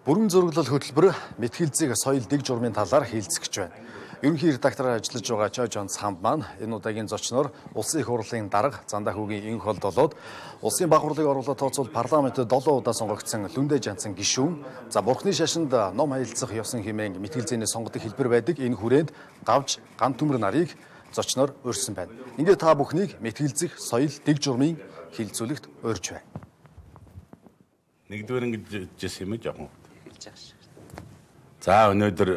Бүрэн зураглал хөтөлбөр мэтгэлзэг соёл дэг журмын талаар хэлцэж байна. Ерөнхий редактораар ажиллаж байгаа Чой Жонс хамт маань энэ удаагийн зочноор Улсын их хурлын дарга Зандаа хүүгийн энх холд болоод Улсын баг хурлыг оруулаад тооцвол парламентд 7 удаа сонгогдсон Лүндэ Жанцан гишүүн, за Бурхны шашинд ном хаялцах ёсон хэмээн мэтгэлзээний сонгодог хэлбэр байдаг энэ хүрээнд гавж ган төмөр нарыг зочноор урьдсан байна. Ингээд та бүхнийг мэтгэлзэг соёл дэг журмын хилцүүлэгт урьж байна. Нэгдүгээр ингэж жишээ юм жоохон. За өнөөдөр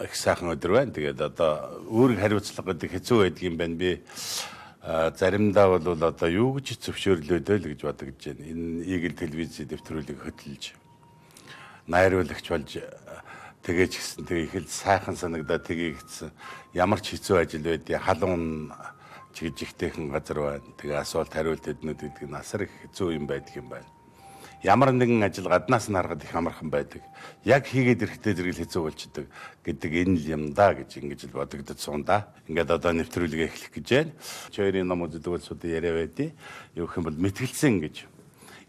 их сайхан өдөр байна. Тэгээд одоо үүрэг хариуцлага гэдэг хэцүү байдаг юм байна. Би заримдаа бол одоо юу гэж зөвшөөрлөөдөө л гэж бодож байна. Энэ Игэл телевизийн дэвтрүүлэг хөтлөж найруулагч болж тэгэж гисэн тэг их л сайхан санагдаад тгий гэсэн ямар ч хэцүү ажил байдгийг халуун чигж ихтэйхэн газар байна. Тэгээ асуулт хариулт эднүүд гэдэг нь асар их хэцүү юм байдаг юм байна. Ямар нэгэн ажил гаднаас нь харахад их амархан байдаг. Яг хийгээд ирэхдээ зэрэг хэцүү болчдөг гэдэг энэ л юм да гэж ингэж л бодогдод суунда. Ингээд одоо нэвтрүүлгээ эхлэх гэж байна. Чойрын ном үздэг улсуудын яриа байдیں۔ Юу гэх юм бол мэтгэлцэн гэж.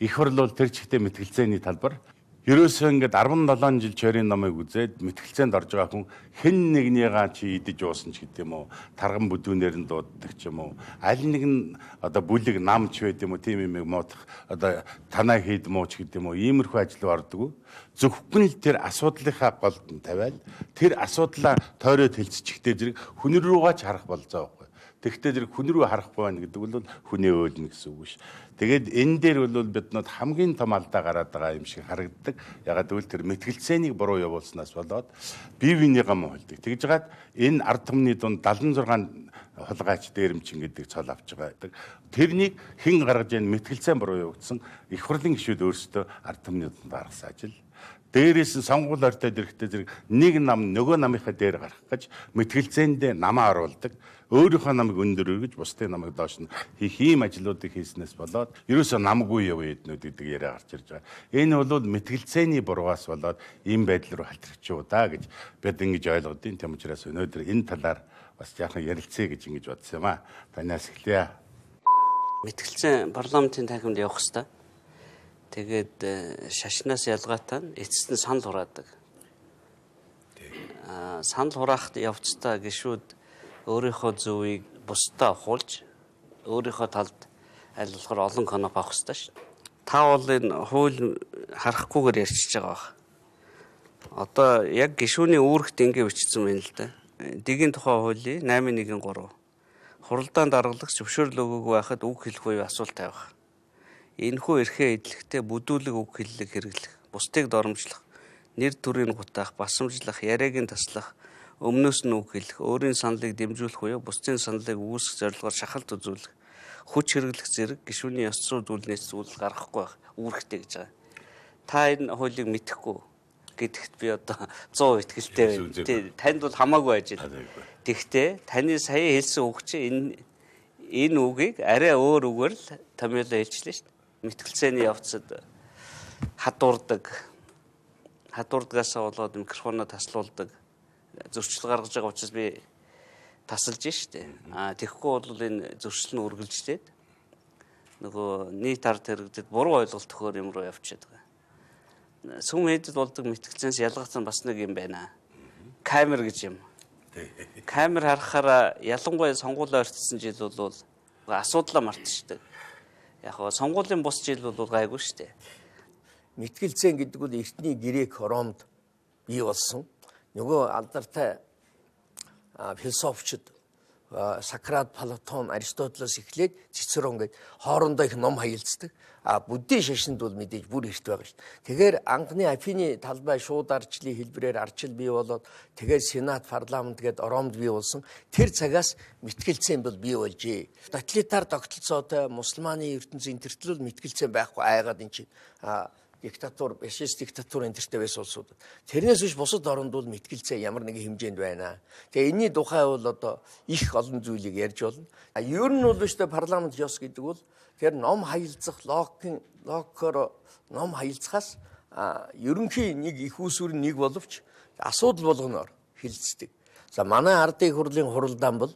Их хурл бол тэр чигтээ мэтгэлцээний талбар. Ерөөсөө ингээд 17 жил чойрын номыг үзээд мэтгэлцээнд орж байгаа хүн хэн нэгнийгаа чи идэж уусан ч гэдэг юм уу, тарган бүдүүнээр нь дууддаг ч юм уу, аль нэг нь одоо бүлэг намч байд юм уу, тийм юм моодох одоо танаа хийд муу ч гэдэг юм уу, иймэрхүү ажил ордог. Зөвхөн л тэр асуудлынхаа голд нь тавиал тэр асуудлаа тойроод хэлцчихтэй зэрэг хүн рүүгээ ч харах болзоо байхгүй. Тэгвэл зэрэг хүн рүү харахгүй байна гэдэг бол хүнээ өөлнө гэсэн үг биш. Тэгээд энэ дээр бол биднүүд хамгийн том алдаа гараад байгаа юм шиг харагддаг. Ягаад гэвэл тэр мэтгэлцээнийг буруу явуулснаас болоод бие биенийгээ муулдаг. Тэгж жагаад энэ ард түмний дунд 76 хулгайч дээрэмчин гэдэг цол авч байгаа. Тэрнийг хэн гаргаж яан мэтгэлцээн буруу явагдсан их хурлын гишүүд өөрсдөө ард түмний дунд гаргасан ажил. Дээрээс нь сонгуул ойртоод ирэхдээ зэрэг нэг нам нөгөө намынхаа дээр гарах гэж мэтгэлцээндээ намаа оруулдаг. Өөрийнхөө намыг өндөр өргөж бусдын намыг доош нь хийх ийм ажлуудыг хийснээс болоод ерөөсөө намгүй яв эднүүд гэдэг яриа гарч ирж байгаа. Энэ бол мэтгэлцээний буруугаас болоод ийм байдал руу халтрч юу да гэж бид ингэж ойлгодیں۔ Тэм учраас өнөөдөр энэ талаар бас яахан ярилцъя гэж ингэж бодсон юм аа. Танаас эхлэе. Мэтгэлцээ парламентын танхимд явах хэвээр. Тэгээд шашнаас ялгаатай нь эцэст нь санал хураадаг. Санал хураахт явцдаа гишүүд өөрийнхөө зөвийг бусдаа хуулж өөрийнхөө талд аль болохоор олон коноп авах хэрэгтэй шүү. Та бол энэ хууль харахгүйгээр ярьчихж байгаа баг. Одоо яг гишүүний үүрэгт ингэ бичсэн байна л да. Дэгийн тухай хуулийн 8.1.3 хуралдаан даргалагч зөвшөөрөл өгөөгүй байхад үг хэлэх буюу асуулт тавих. Энэхүү эрхээ эдлэхдээ бүдүүлэг үг хэллэг хэрэглэх, бусдыг доромжлох, нэр төрийг гутаах, басамжлах, яриагийн таслах, өмнөөс нь үг хэлэх, өөрийн саналыг дэмжүүлэх буюу бусдын саналыг үүсгэх зорилгоор шахалт үзүүлэх, хүч хэрэглэх зэрэг гишүүний ёс зүй зүйлнээс зүйл гаргахгүй байх үүрэгтэй гэж байгаа. Та энэ хуулийг мэдэхгүй гэдэгт би одоо 100% итгэлтэй байна. Танд бол хамаагүй ажил. Тэгвэл таны сая хэлсэн үг чинь энэ үгийг арай өөр үгээр л томьёолоо хэлчихлээ шүү дээ. Мэтгэлцээний явцад хадуурдгаасаа болоод микрофоноо таслуулдаг, зөрчил гаргаж байгаа учраас би тасалж штэ. Тэгэхгүй бол энэ зөрчил нь үргэлжлээд нөгөө нийт ард иргэдэд буруу ойлголт өгөхөр юм руу явчихад байгаа. Сүм хэдэд болдог мэтгэлцээс ялгацсан бас нэг юм байна. Камер гэж юм. Камер харахаараа ялангуяа сонгуулиа ойртсон жил бол асуудлаа мартчихдаг. Яг нь сонгуулийн бус жил бол гайгүй шүү дээ. Мэтгэлцэн гэдэг бол эртний грек Ромд бий болсон. Нөгөө алдартай философчид Сократ, Платон, Аристотелоос эхлээд Цицерон гээд хоорондоо их ном хаялцдаг. Буддийн шашинд бол мэдээж бүр эрт байгаа шүү дээ. Тэгэхээр анхны Афины талбай шууд арчлын хэлбэрээр арчил бий болоод тэгээд Сенат, парламент гээд Ромд бий болсон. Тэр цагаас мэтгэлцэн бол бий болжээ. Тоталитар тогтолцоотой мусульманы ертөнцийн тэртэл мэтгэлцэн байхгүй айгаад эн чинь диктатур, фашист диктатур энтертэй байсан улсууд. Тэрнээс биш бусад оронд бол мэтгэлцээ ямар нэгэн хэмжээнд байна. Тэгээ энэний тухай бол одоо их олон зүйлийг ярьж болно. Ер нь бол биш тэ парламент ёс гэдэг бол тэр ном хаялцах логикоор ном хаялцахаас ерөнхий нэг их усүр нэг боловч асуудал болгоноор хилцдэг. За манай ардын хурлын хуралдаан бол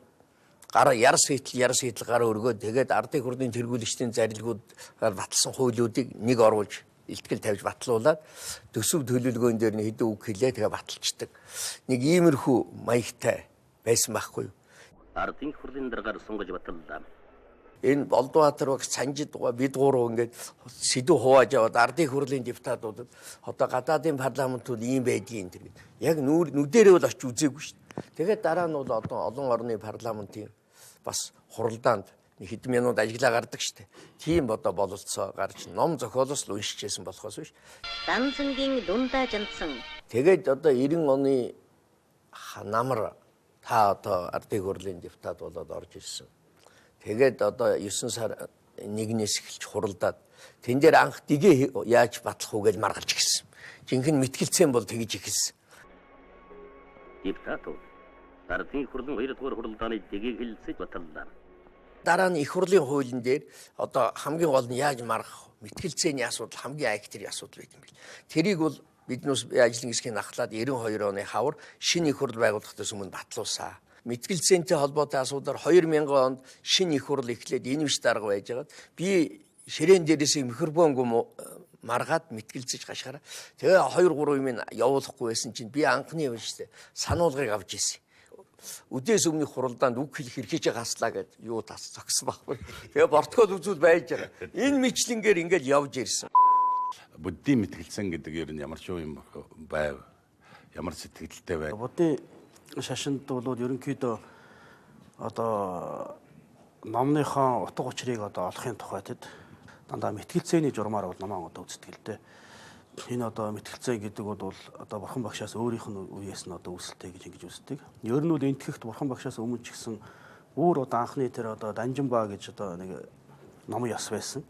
ярс хийтэл гар өргөөд тэгээд ардын хурлын тэргүүлэгчдийн зарилгууд баталсан хуулиудыг нэг оруулж илтгэл тавьж батлуулаад төсөв төлөвлөгөөн дээр нэг хэдэн үг хэлээ тэгээ баталчдаг. Нэг иймэрхүү маягтай байсан байхгүй юу? Ардын хурлын дараагаар сонгож баталлаа. Энэ Болдбаатар багш Санжид бид гурав ингээд сэдв хувааж аваад ардын хурлын депутатуудад одоо гадаадын парламентууд ийм байдгийн тэр. Яг нүдэрээ бол очиж үзээгүй шүү дээ. Тэгээд дараа нь бол одоо олон орны парламентын бас хуралдаанд нэг хэдэн минут ажиллаа гардаг шүү дээ. Тийм одоо бололцоо гарч ном зохиолоос л уншижсэн болохоос биш. Данцангийн дундаа жандсан. Тэгээд одоо 90 оны намар та одоо ардын хурлын депутат болоод орж ирсэн. Тэгээд одоо 9 сар 1-ээс эхэлж хуралдаад тэн дээр анх дэгээ яаж батлах уу гэж маргалж гисэн. Жинхэнэ мэтгэлцэн бол тэгж ихэлсэн. Депутатууд ардын хурлын 2 дугаар хуралдааны дэгийг хэлэлцэж баталлаа. Дараа нь их хурлын хуулийн дээр одоо хамгийн гол нь яаж маргах мэтгэлцээний асуудал хамгийн айхтар асуудал байт юм бэл. Тэрийг бол биднээс ажлын хэсгийн ахлаад 92 оны хавар шинэ их хурл байгуулахдаас өмнө батлуулсан. Мэтгэлцээнтэй холбоотой асуудаар 2000 онд шинэ их хурл эхлээд энэ биш дарга байжгаад би ширээн дээрээс микрофонгүй маргаад мэтгэлцэж гашгараа. Тэгээ 2-3 юм явуулахгүй байсан чинь би анхны юм штэ сануулгыг авч ирсэн. Үдээс өмнөх хуралдаанд үг хэлэх хэрэгжиж хаслаа гэд юу тас зогсон байхгүй. Тэгээ протокол үзүүл байж байгаа. Энэ мэтлэнгээр ингээл явж ирсэн. Буддийн мэтгэлцэн гэдэг ер нь ямар ч юм байв. Ямар сэтгэлтэй байв. Буддийн шашинд бол ерөнхийдөө одоо номныхон утга учирыг одоо олохын тухай тэд дандаа мэтгэлцээний журмаар бол намаа одоо үздэг л дээ. Энэ одоо мэтгэлцээ гэдэг бол одоо бурхан багшаас өөрийнх нь үеэс нь одоо үүсэлтэй гэж ингэж үздэг. Ер нь бол энтгэхт бурхан багшаас өмнө ч гэсэн бүр одоо анхны тэр одоо Данжинбаа гэж одоо нэг ном ёс байсан.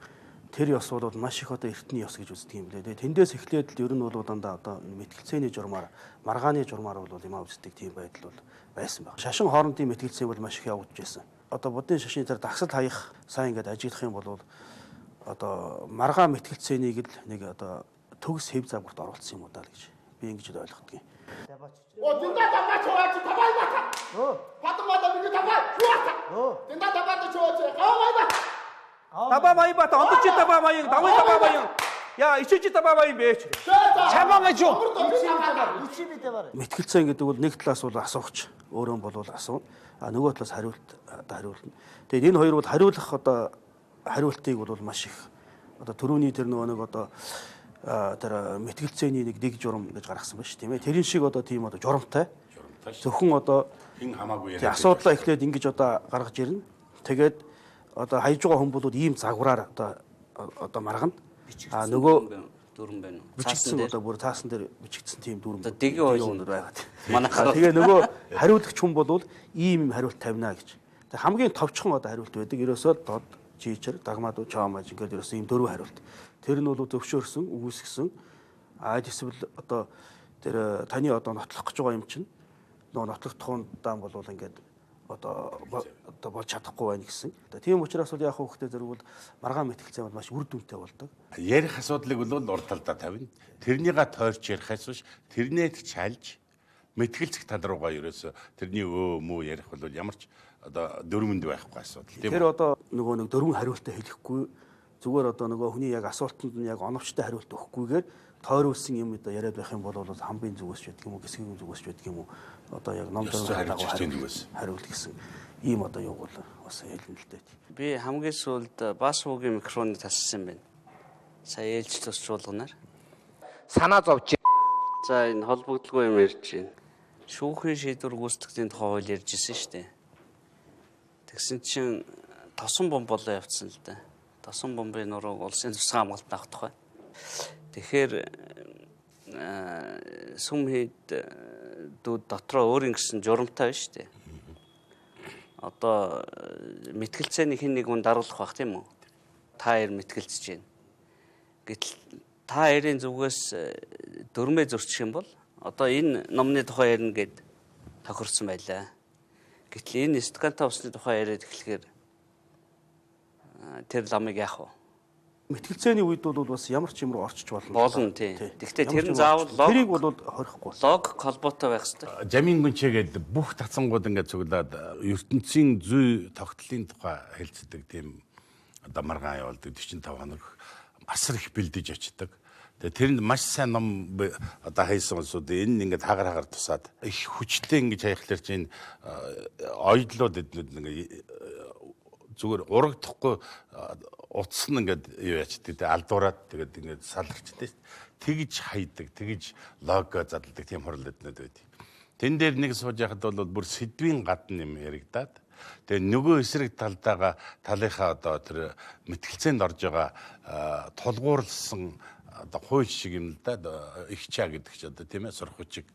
Тэр ёс бол маш их одоо эртний ёс гэж үздэг юм лээ. Тэндээс эхлээд л ер нь бол дандаа одоо мэтгэлцээний журмаар, маргааны журмаар бол юмаа үздэг тийм байдал бол байсан баг. Шашин хоорондын мэтгэлцээ бол маш их явагдаж байсан. Одоо буддын шашны тэр дагсал хаях сайн ингээд ажиглах юм бол одоо маргаа мэтгэлцээнийг л нэг одоо төгс хэв загварт оруулсан юм уу даа гэж би ингэж ойлгодог юм. Динда табаа чуваач табаа бата. Патмада би табаа чуваач. Динда табаа чуваач гавай бата. Табаа май бата ондч табаа май давай табаа май. Я ичиж табаа май бэч. Чамаа гэж юу? Мэтгэлцээ гэдэг бол нэг талаас бол асуугч өөрөө бол асуун. А нөгөө талаас хариулна. Тэгээд энэ хоёр бол хариулах одоо хариултыг бол маш их одоо төрөүний тэр нөгөө нэг одоо тэр мэтгэлцээний нэг дэг журам гэж гаргасан байна шүү тийм ээ. Тэрийн шиг одоо тийм одоо журамтай. Зөвхөн одоо хин хамаагүй асуудлаа эхлээд ингэж одоо гаргаж ирнэ. Тэгээд одоо хайж байгаа хүн бол ийм загвараар одоо маргана. А нөгөө дүрэн байна. бичигдсэн одоо бүр таасан дээр бичигдсэн тийм дүрэн. Одоо дэгийн хуулинд байгаад. Манайхаар Тэгээ нөгөө хариулагч хүн бол ийм хариулт тавина гэж. Тэгээ хамгийн товчхон одоо хариулт байдаг. Ерөөсөө дод чийчэр дагмад чаамаж ингээд ерөөсөө ийм дөрвөн хариулт. Тэр нь бол зөвшөөрсөн, үгүйсгсэн. Эсвэл одоо тэр таны одоо нотлох гэж байгаа юм чинь нөгөө нотлох тухайдаан бол ингээд одоо болж чадахгүй байна гэсэн. Тийм учраас бол яг хөөхтэй зэрэг бол маргаан мэтгэлцээ бол маш үр дүнтэй болдог. Ярих асуудлыг бол урт талдаа тавина. Тэрнийга тойрч ярихаас биш тэрнээд чалж мэтгэлцэх тал руугаа ерөөсө тэрний муу ярих бол ямар ч одоо дөрвөнд байхгүй асуудал тийм. Тэр одоо нөгөө нэг дөрвөн хариултаа хэлэхгүй зүгээр одоо нөгөө хүний яг асуултанд нь яг оновчтой хариулт өгөхгүйгээр тойруулсан юм одоо яриад байх юм бол хамгийн зүгээс ч гэдэг юм уу хэсгийн зүгээс ч гэдэг юм уу одоо яг ном дагуу хариулт гэсэн ийм одоо юу бол бас хэлнэ л дээ. би хамгийн сүүлд бас уугийн микрофоныг тассан байна. Сая ээлж тусчуулганаар. Санаа зовж. За энэ холбогдлого юм ярьж байна. Шүүхийн шийдвэр гүйцэтгэлийн тухай хууль ярьж ирсэн шүү дээ. Тэгсэн чинь тосон бомб болоо явцсан л да. Тосон бомбын нурууг улсын тусгай хамгаалалт авах тухай. Тэгэхээр сүм хэд дүүд дотроо өөр ингэсэн журамтай байна шүү дээ. Одоо мэтгэлцээний хин нэг хүн даруулах байх тийм үү? Та хоёр мэтгэлцэж байна. Гэтэл та хоёрын зүгээс дөрмөө зөрчих юм бол одоо энэ номны тухай ярина гэд тохирсон байлаа. Гэтэл энэ стаканта усны тухай яриад эхлэхээр тэр ламыг яах вэ? Мэтгэлцээний үед бол бас ямар ч юм руу орчиж болно. Болно тий. Гэхдээ тэр нь заавал тэрийг бол хорихгүй. Логик холбоотой байх хэрэгтэй. Жамин гүнчээгээд бүх тацангууд ингээд цуглаад ертөнцийн зүй тогтлын тухай хэлцдэг тийм одоо маргаан явуулдаг 45 хоног асар их бэлдэж очдог. Тэгээ тэрэнд маш сайн ном одоо хайсан улсууд энэ ингээд хагаар тусаад их хүчтэй ингэж хаяхлаар чинь оёдлууд эднүүд ингээд зүгээр урагдахгүй утас нь ингээд юу яачдаг те алдуураад тэгээд ингээд салгачдаг. Тэгж хайдаг, тэгж лого задалдаг тийм хурал эднүүд байдаг. Тэн дээр нэг сууж яхад бол бүр сэдвийн гадна юм яригадаад тэгээ нөгөө эсрэг талынхаа одоо тэр мэтгэлцээнд орж байгаа тулгуурлсан одоо хууль шиг юм л да их чаа гэдэг ч одоо тийм ээ сурах хүчиг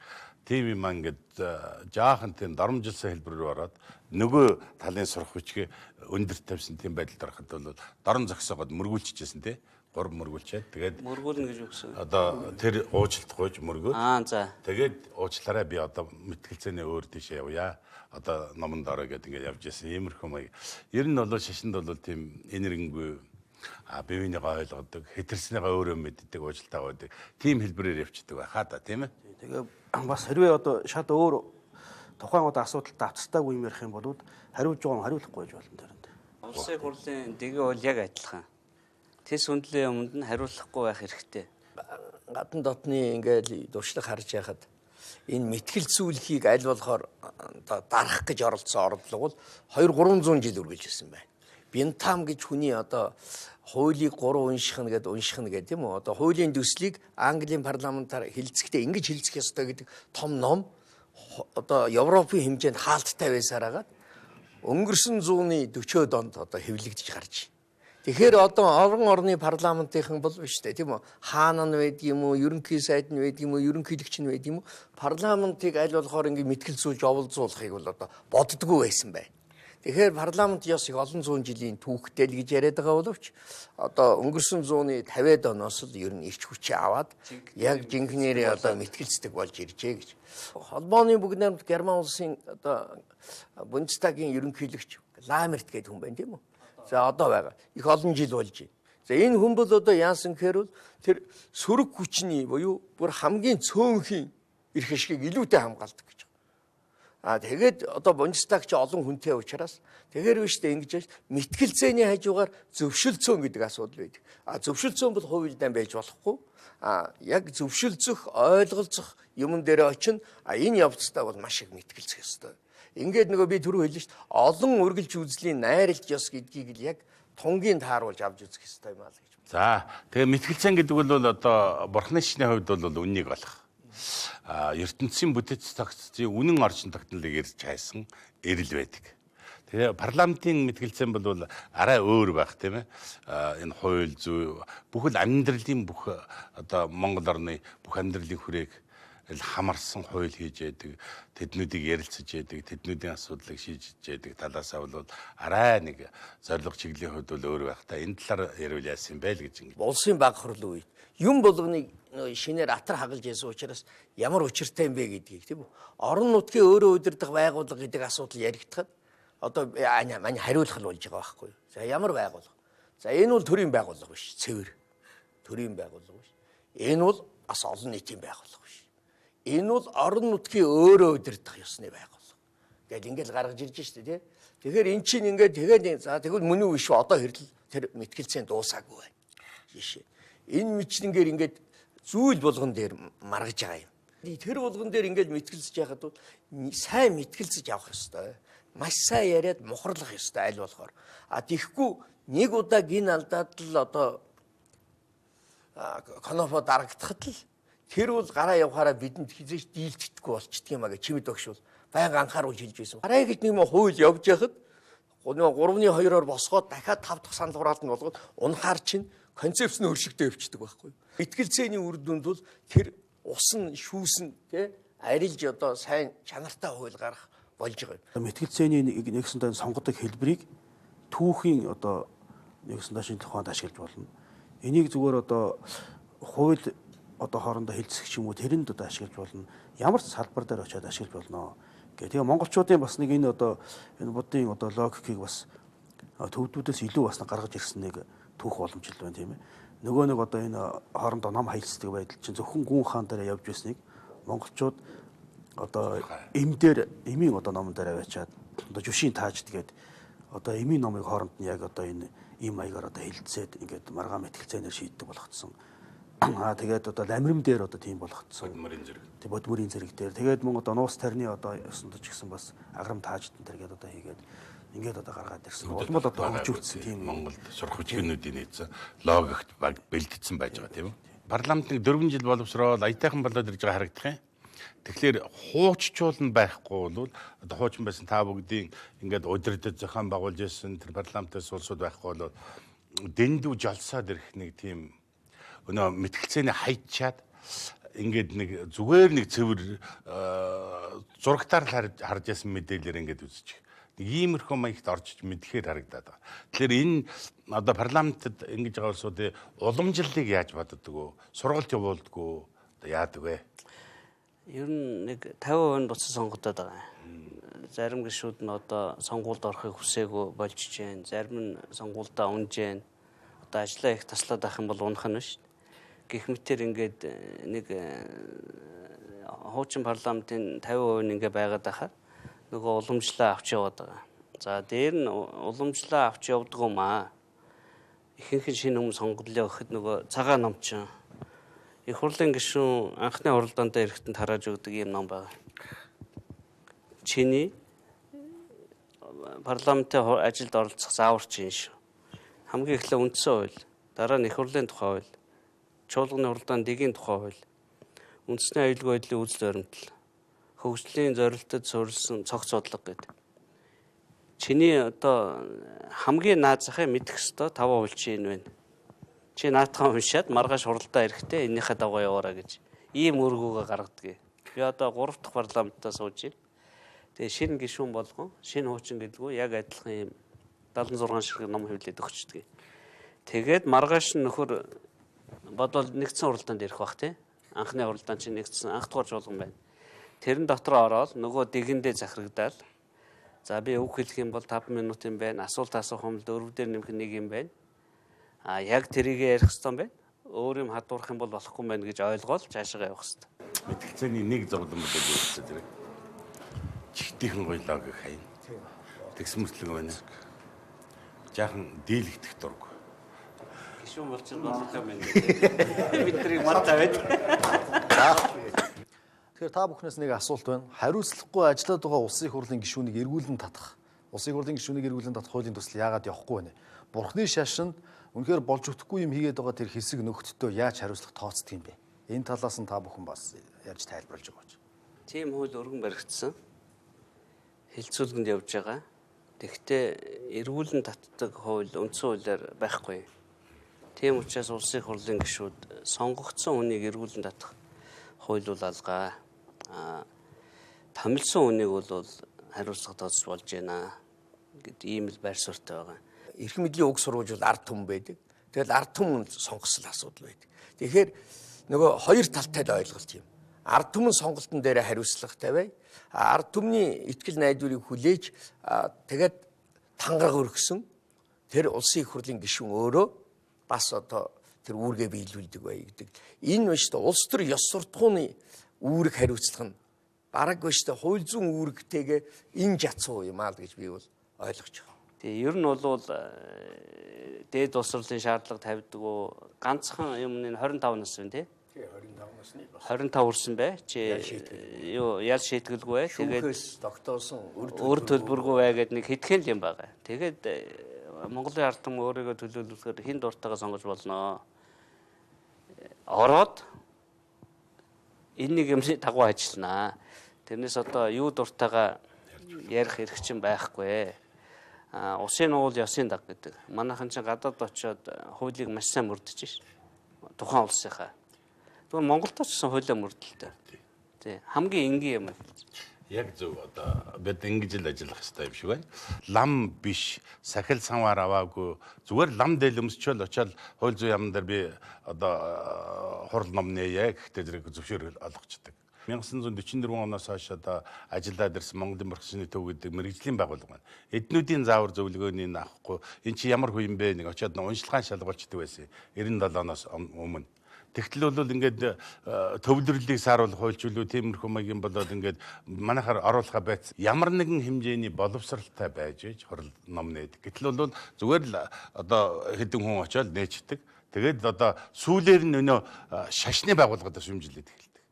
тийм юм ингээд жаахан тийм доромжилсан хэлбэр рүү ороод нөгөө талын сурах хүчгээ өндөр тавьсан тийм байдалд ороход бол дорн зогсоогоод мөргүүлчихсэн тий 3 мөргүүлчээд тэгээд Мөргүүлнэ гэж үгсэн. одоо тэр уучлалт гойж мөргөө. За. Тэгээд уучлаарай би одоо мэтгэлцээний өөр тийшээ явъя. Одоо номонд ороо гэдэг ингээд явж яасан иймэрхүү маяг. Ер нь бол шашинд бол тийм энергингүй бивэнийгаа ойлгодог, хэтэрснийгаа өөрөө мэддэг, уучлалтаа өгдөг. Тийм хэлбэрээр явчихдаг байхаа да, тийм ээ. Тэгээ бас хэрвээ одоо шат өөр тухайн одоо асуудалд авцтаагүй юм ярих юм бол хариулж байгаа хариулахгүй байж болно тэрэнд. Улсын хурлын дэгээ бол яг адилхан. Тэс хүндлэлийн өмнө нь хариулахгүй байх хэрэгтэй. Гадна дотны ингээл дуршлаг харж яхад энэ мэтгэл зүйлхийг аль болохоор дарах гэж оролцсон ордлого бол 200-300 жил үргэлжилсэн байна. Бентам гэж хүний одоо хуулийг 3 унших нь тийм үү? Одоо хуулийн төслийг Английн парламентаар хэлцэхдээ ингэж хэлцэх ёстой гэдэг том ном одоо Европын хэмжээнд хаалттай байсараагаад өнгөрсөн 140-од онд одоо хэвлэгдэж гарч байна. Тэгэхээр одоо орон орны парламентийнхан бол биш үү тийм үү? Хаана нь байдаг юм уу? Ерөнхий сайд нь байдаг юм уу? Ерөнхийлөгч нь байдаг юм уу? Парламентыг аль болохоор ингэ мэтгэлцүүлж оволцуулахыг бол одоо боддгоо байсан байна. Тэгэхээр парламент ёс их олон зуун жилийн түүхтэй л гэж яриад байгаа боловч одоо өнгөрсөн 150-ад оноос л ер нь ирч хүчээ аваад яг жинхнэрээ одоо мэтгэлцдэг болж иржээ гэж. Холбооны бүгд найрамд Герман улсын одоо Бундестагийн ерөнхийлөгч Ламерт гэдэг хүн байна тийм үү? За одоо байгаа. Их олон жил болж байна. За энэ хүн бол одоо яасан гэхээр бол тэр сөрөг хүчний буюу бүр хамгийн цөөнхийн эрх ашгийг илүүтэй хамгаалдаг гэж. Тэгээд одоо Бундестаг ч олон хүнтэй учраас тэгэхээр биш үү ингэж мэтгэлцээний хажуугаар зөвшөлдсөн гэдэг асуудал байдаг. Зөвшөлдсөн бол хувилдаан байж болохгүй. Яг зөвшөлдсөх, ойлголцох юмн дээр очино. Энэ явцдаа бол маш их мэтгэлцэх ёстой. Ингээд нөгөө би түрүү хэллээ шүү дээ. Олон үргэлж үзлийн найралт ёс гэдгийг л яг тунгийн тааруулж авч үзэх ёстой юм аа л гэж. За тэгээ мэтгэлцэн гэдэг бол одоо бурхны шишний хувьд бол үннийг олох. ертөнцийн бүтэц тогтцын үнэн орчин тогтнолыг ярьж хайсан эрэл байдаг. Тэгээ парламентын мэтгэлцэн бол арай өөр байх тийм ээ. Энэ хууль зүй бүхэл амьдралын бүх одоо Монгол орны бүх амьдралын хүрээг хамарсан хууль хийж яадаг, тэднүүдийг ярилцаж яадаг, тэднүүдийн асуудлыг шийдэж яадаг талаасаа бол арай нэг зорилго чиглэлийн хувьд бол өөр байх та. Энэ талаар ярил яасан байл гэж ингэ. Улсын баг хурлын үед юм болгоныг шинээр атар хагалж яасан учраас ямар учиртай юм бэ гэдгийг тийм үү? Орон нутгийн өөрөө удирдах байгууллага гэдэг асуудал яригдахад одоо мань хариулах болж байгаа байхгүй юу? За ямар байгууллага? За энэ бол төрийн байгууллага биш, цэвэр. Төрийн байгууллага биш. Энэ бол бас олон нийтийн байгууллага биш. Энэ бол орон нутгийн өөрөө удирдах ёсны байгууллага. Гэтэл ингээл гаргаж ирж штэ тий. Тэгэхээр эн чинь ингээд тэгээд за тэгвэл мөн үү биш үү? Одоо хэрэл тэр мэтгэлцэн дуусаагүй байна. Жишээ. Энэ мэтлэнгээр ингээд зүйл болгон дээр маргаж байгаа юм. Тэр болгон дээр ингээд мэтгэлцэж яхад бол сайн мэтгэлцэж авах ёстой. Маш сайн яриад мухарлах ёстой аль болохоор. Тэгэхгүй нэг удаа гин алдаад л одоо конопо дарагдахад л тэр бол гараа явахаараа бидэнд хизээч дийлдэхгүй болчдөг юм а гэж чимэд багш бол байнга анхааруулж хэлж байсан. Гараа гэж нэг хууль явж яхад 3-2-оор босгоод дахиад 5 дахь санал хураалт нь болгоод унахаар чинь концепц нь өршөлтөө өвчдөг байхгүй. Мэтгэлцээний үр дүнд бол тэр усан шүүсэн тий арилж одоо сайн чанартай хууль гарах болж байгаа юм. Мэтгэлцээний нэгсэндээ сонгодог хэлбэрийг түүхийн одоо нэгсэн дашин тухайд ашиглаж болно. Энийг зүгээр одоо хууль одоо хоорондоо хэлцэх ч юм уу тэрэнд одоо ашиглаж болно. Ямар ч салбар дээр очиод ашиглаж болно. Тэгээ монголчуудын бас нэг энэ одоо энэ будын одоо логикийг бас төвдүүдээс илүү бас гаргаж ирсэн нэг түүх боломжтой байна тийм ээ. Нөгөө нэг одоо энэ хоорондоо ном хаялцдаг байдал чинь зөвхөн гүн хаан дээр явж байсныг монголчууд одоо эмийн одоо номон дээр аваачаад одоо жүшийн тааж тэгээд одоо эмийн номыг хооронд нь яг одоо энэ ийм маягаар одоо хэлцээд ингээд маргаан мэтгэлцээнээр шийддэг болгоцсон тэгээд одоо ламрим дээр одоо тийм болгоцсон. Бодмөрийн зэрэг. Тэг бодмөрийн зэрэг дээр. Тэгээд мөн одоо нуус тарны одоо ёсонд ч гэсэн бас аграм таажтан тэр гээд одоо хийгээд ингээд одоо гаргаад ирсэн. Улмал одоо хөгжүүлсэн тийм Монголд сурах хүчгэнүүдийн нийцсэн логикт бэлдсэн байж байгаа тийм үү? Парламентыг 4 жил боловсроод аятайхан болоод ирж байгаа харагдах юм. Тэгэхээр хууччуул нь байхгүй бол одоо хуучин байсан та бүгдийн ингээд удирдах зохион байгуулж ирсэн тэр парламентаас улсууд байхгүй бол дэндүү жолсоод ирэх нэг тийм өнөө мэтгэлцээний хайчаад ингээд нэг зүгээр нэг цэвэр зурагтаар л харж ясан мэдээлэлээр ингээд үзчих. Нэг иймэрхүү маягт орж мэдхээр харагдаад байгаа. Тэгэхээр энэ одоо парламентод ингэж байгаа улсуудын уламжлалыг яаж боддог вэ? Сургалт явуулдаг уу? Одоо яадаг вэ? Ер нь нэг 50% буцаж сонгогдоод байгаа. Зарим гишүүд нь одоо сонгуульд орохыг хүсээгүй болж байна. Зарим нь сонгуульдаа унж байна. Одоо ажлаа их таслаад байх юм бол унах нь шүү дээ. Гэх мэтэр ингээд нэг хуучин парламентын 50% ингээ байгаад байхаар нөгөө уламжлаа авч яваад байгаа. За дээр нь уламжлаа авч явдаг юм аа. Ихэнх нь шинэ хүмүүс сонгогдлоо гэхэд нөгөө цагаан ном чинь их хурлын гишүүн анхны хуралдаанд эрэхтэнд харааж өгдөг юм ном байна. Чиний парламентын ажилд оролцох зааварч юм шүү. Хамгийн эхлээ үндсэн хууль, дараа нь их хурлын тухай хууль, чуулганы хуралдаанд дэгийн тухай хууль, үндэсний аюулгүй байдлын үзэл баримтал, хөгжлийн зорилтод суурилсан цогц бодлого гэдэг. Чиний одоо хамгийн наад захыг мэдэх ёстой 5 хууль чинь байна. Чи наатхан уншаад маргааш хуралдаа ирэхдээ энийхээ дагуу яваарай гэж ийм өргөөгөө гаргадаг. Би одоо 3 дахь парламентаа сууж байна. Тэгээ шинэ гишүүн болгон, шинэ хуучин гэлгүй яг адилхан ийм 76 ширхэг ном хөвлөд өгчдөг. Тэгээд маргааш нь нөхөр бодвол нэгдсэн хуралдаанд ирэх бах тий. Анхны хуралдаан чинь нэгдсэн анх дугаар чуулган байна. Тэрэн дотор ороод нөгөө дэгэндээ захирагдаал. За би үг хэлэх юм бол 5 минутын байна. Асуулт асуух юм бол 4 дээр нэмэх 1 юм байна. Яг тэрийгэ ярих хэрэгтэй юм байна. Өөр юм хадуурах юм бол болохгүй юм байна гэж ойлгоол цаашаа явах хэрэгтэй. Мэтгэлцээний нэг зовлон мэдээ үүсэж зэрэг. Чихтийнхэн гойлоо гэх хайн. Тэгсмэртлэг байна. Жаахан дийлэгдэх дург. Гишүүн бол ч болох юм байна. Бидний мартаа байд. Тэгэхээр та бүхнээс нэг асуулт байна. Хариуцлагагүй ажиллаад байгаа улсын их хурлын гишүүнийг эргүүлэн татах. Улсын их хурлын гишүүнийг эргүүлэн татах хуулийн төсөл яагаад явахгүй вэ? Бурхны шашинд үнэхээр болж өгөхгүй юм хийгээд байгаа тэр хэсэг нөхдөдөө яаж хариуцлага тооцдөг юм бэ? Энэ талаас нь та бүхэн бас яаж тайлбарлаж байгаа ч. Тийм хууль өргөн баригдсан. Хилцүүлгэнд явж байгаа. Тэгвэл эргүүлэн татдаг хууль үндсэн хуулиар байхгүй. Тийм учраас улсын их хурлын гишүүд сонгогдсон хүнийг эргүүлэн татах хууль бол алгаа. Томилсон хүнийг бол хариуцлага тооцож болж байна гэд ийм л байр суурьтай байгаа. Эрх мэдлийн уг сурвалж бол ард түмэн байдаг. Тэгэл ард түмэн сонгосон асуудал байдаг. Тэгэхээр нөгөө хоёр талтай л ойлголт юм. Ард түмэн сонголтын дээр хариуцлага тавиа. Ард түмний итгэл найдварыг хүлээж тэгээд тангараг өргөсөн тэр улсын их хурлын гишүүн өөрөө бас одоо тэр үүргээ биелүүлдэг бай гэдэг. Энэ биш та улс төр ёс суртахууны үүрэг хариуцлага нь бараг биш та хууль зүйн үүрэгтэйгээ энэ жацуу юм аа л гэж би бол ойлгож байгаа. Тэгээ ер нь бол дээд усрлын шаардлага тавьдаг уу ганцхан юмны 25 нас байна тий? 25 насны бас 25 хүрсэн бай. Чи юу ял шийтгэлгүй бай. Тэгээд тогтоосон өөр төлбөргүй бай гэдэг нэг хэдхэн юм байгаа. Тэгээд Монголын ард түмэн өөрийгөө төлөөлөхөөр хин дуртайгаа сонгож болно. Ороод энэ нэг юмны дагуу ажиллана. Тэрнээс одоо юу дуртайгаа ярих хэрэг чинь байхгүй. Усын уул ёсын даг гэдэг. Манайхан чинь гадаад очиод хуулийг маш сайн мөрдөж шээ. Тухайн улсынхаа. Тэгвэл Монголд ч гэсэн хуулиа мөрдөлтэй. Тий. Хамгийн энгийн юм. Яг зөв одоо бид ингэж л ажиллах хэрэгтэй юм шиг байна. Лам биш, сахил самвар аваагүй зүгээр лам дэлэмсчэл очиад хууль зүйн яамн дээр би одоо хурал ном нээе гэхдээ зэрэг зөвшөөрөл олгочдөг. 1944 оноос хойш одоо ажиллаад ирсэн Монголын Бурхны төв гэдэг мэрэгжлийн байгууллага байна. Эднүүдийн заавар зөвлөгөөнийг авахгүй эн чи ямар хүү юм бэ нэг очиод уншлагын шалгуулчдаг байсан. 97 оноос өмнө. Тэгтэл бол ингээд төвлөрлөлийг сааруулах хуульчлуу тиймэрхүү маягийн болоод ингээд манайхаар оруулахаа байц ямар нэгэн хэмжээний боловсралтай байж хурал ном нээд. Гэтэл бол зүгээр л одоо хэдэн хүн очиод нээждэг. Тэгээд одоо сүүлээр нь өнөө шашны байгууллагуудаас шүмжилээд эхэлдэг.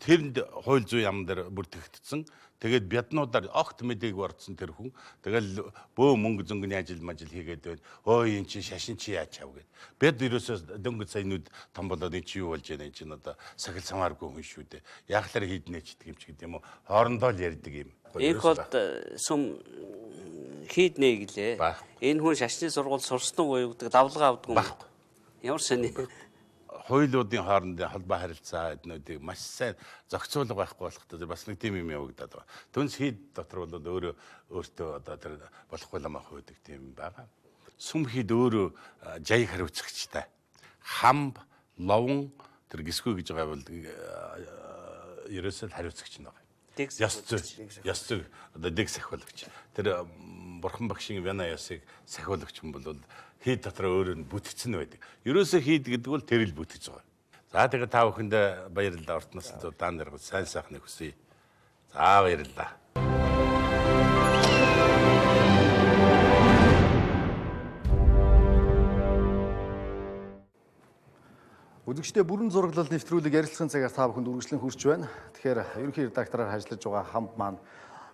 Тэрэнд хууль зүйн яам дээр бүртгэгдсэн. Тэгээд бяднуудаар огт мэдээг орцсон тэр хүн. Тэгэл бөө мөнгө зөнгөний ажил хийгээд байна. Өө эн чинь шашин чи яач чав гэд. Бяд ерөөсөө дөнгөж саянууд том болоод эн чи юу болж байна энэ чинь одоо сахил самааргүй хүн шүү дээ. Яахлаар хийднэ ч гэдэг юм ч гэдэм үү. Хоорондоо л ярьдаг юм. Их бол сум хийднэ гэлээ. Энэ хүн шашны сургууль сурсан уу юу гэдэг давлага авдаг юм. Ямар сони. Хуулиудын хоорондын холбоо харилцаа эднүүдийг маш сайн зохицуулга байхгүй болохтой бас нэг тийм юм явагдаад байгаа. Түнс хийд дотор бол өөртөө одоо тэр болохгүй ламаа хөөдөг тийм байгаа. Сүм хийд өөрөө жаяг хариуцагчтай. Хамб, ловон тэр гисгүй гэж байгаа бол ерөөсөө хариуцагч нэг. Яс зүг одоо дэг сахиулагч. Тэр бурхан багшийн Вяна ясыг сахиулагч юм бол хийд дотор өөрөө бүтгцэн байдаг. Ерөөсөө хийд гэдэг бол тэр л бүтгэж байгаа. За тэгээд та бүхэндээ баярлалаа. Ортноос удаан нэргэл сайн сайхныг хүсье. За баярлалаа. Үзэгчдээ бүрэн зураглал нэвтрүүлэг ярилцлагын цагаар та бүхэнд үргэлжлэн хүрч байна. Тэгэхээр ерөнхий редактораар ажиллаж байгаа хамт маань